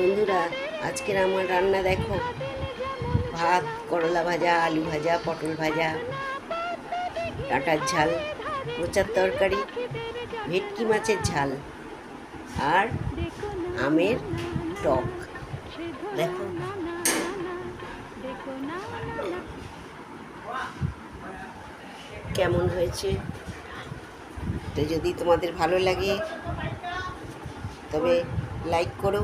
বন্ধুরা, আজকের আমার রান্না দেখো। ভাত, করলা ভাজা, আলু ভাজা, পটল ভাজা, ডাঁটার ঝাল, মোচার তরকারি, ভেটকি মাছের ঝাল আর আমের টক। দেখো কেমন হয়েছে। তো যদি তোমাদের ভালো লাগে তবে লাইক করো,